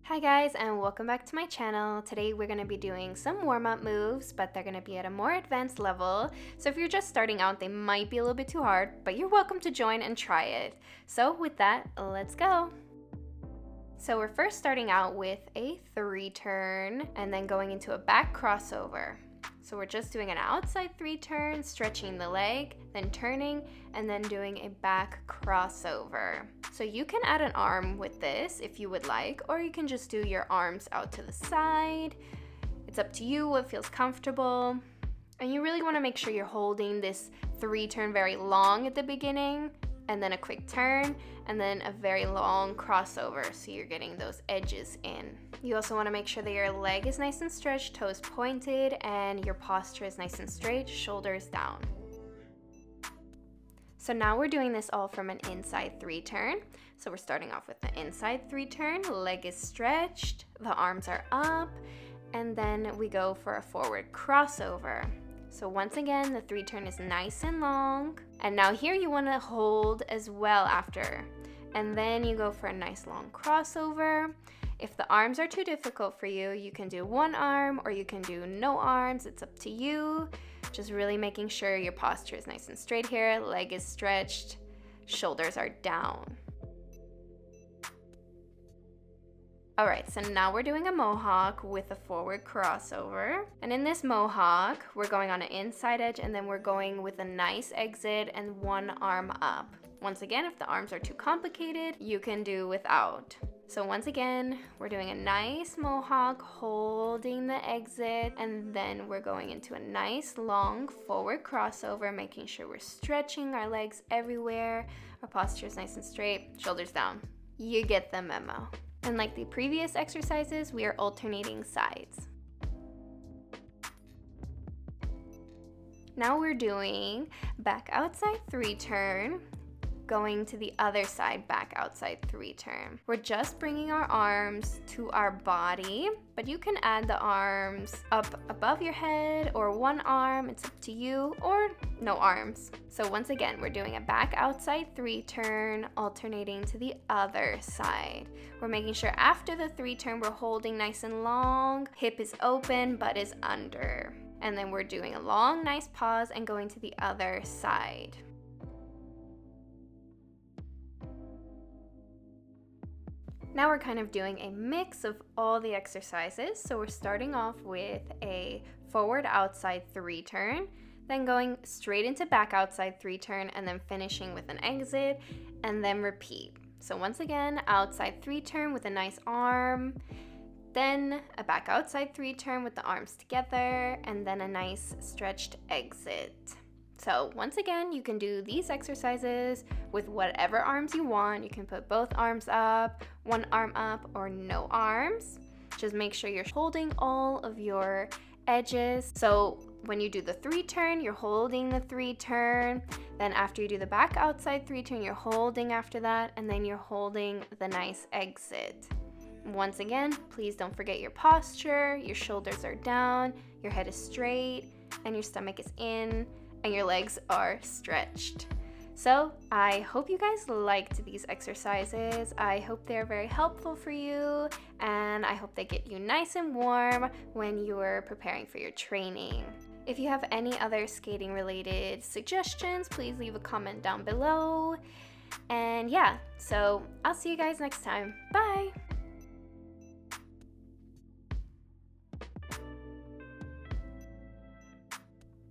Hi guys, and welcome back to my channel. Today we're going to be doing some warm-up moves, but they're going to be at a more advanced level. So if you're just starting out, they might be a little bit too hard, but you're welcome to join and try it. So with that, let's go. So we're first starting out with a 3-turn and then going into a back crossover. So we're just doing an outside 3-turn, stretching the leg, then turning, and then doing a back crossover. So you can add an arm with this if you would like, or you can just do your arms out to the side. It's up to you what feels comfortable. And you really want to make sure you're holding this 3-turn very long at the beginning, and then a quick turn, and then a very long crossover, so you're getting those edges in. You also want to make sure that your leg is nice and stretched, toes pointed, and your posture is nice and straight, shoulders down. So now we're doing this all from an inside 3-turn. So we're starting off with the inside 3-turn, leg is stretched, the arms are up, and then we go for a forward crossover. So once again, the 3-turn is nice and long. And now here you want to hold as well after. And then you go for a nice long crossover. If the arms are too difficult for you, you can do one arm or you can do no arms. It's up to you. Just really making sure your posture is nice and straight here. Leg is stretched, shoulders are down. All right, so now we're doing a mohawk with a forward crossover. And in this mohawk, we're going on an inside edge and then we're going with a nice exit and one arm up. Once again, if the arms are too complicated, you can do without. So once again, we're doing a nice mohawk, holding the exit, and then we're going into a nice long forward crossover, making sure we're stretching our legs everywhere. Our posture is nice and straight, shoulders down. You get the memo. And like the previous exercises, we are alternating sides. Now we're doing back outside 3-turn, going to the other side, back outside 3-turn. We're just bringing our arms to our body, but you can add the arms up above your head or one arm, it's up to you, or no arms. So once again, we're doing a back outside 3-turn, alternating to the other side. We're making sure after the 3-turn, we're holding nice and long, hip is open, butt is under. And then we're doing a long, nice pause and going to the other side. Now we're kind of doing a mix of all the exercises. So we're starting off with a forward outside 3-turn, then going straight into back outside 3-turn, and then finishing with an exit, and then repeat. So once again, outside 3-turn with a nice arm, then a back outside 3-turn with the arms together, and then a nice stretched exit. So once again, you can do these exercises with whatever arms you want. You can put both arms up, one arm up, or no arms. Just make sure you're holding all of your edges. So when you do the 3-turn, you're holding the 3-turn. Then after you do the back outside 3-turn, you're holding after that, and then you're holding the nice exit. Once again, please don't forget your posture. Your shoulders are down, your head is straight, and your stomach is in, and your legs are stretched. So I hope you guys liked these exercises. I hope they're very helpful for you, and I hope they get you nice and warm when you're preparing for your training. If you have any other skating related suggestions, please leave a comment down below. And yeah, so I'll see you guys next time. Bye!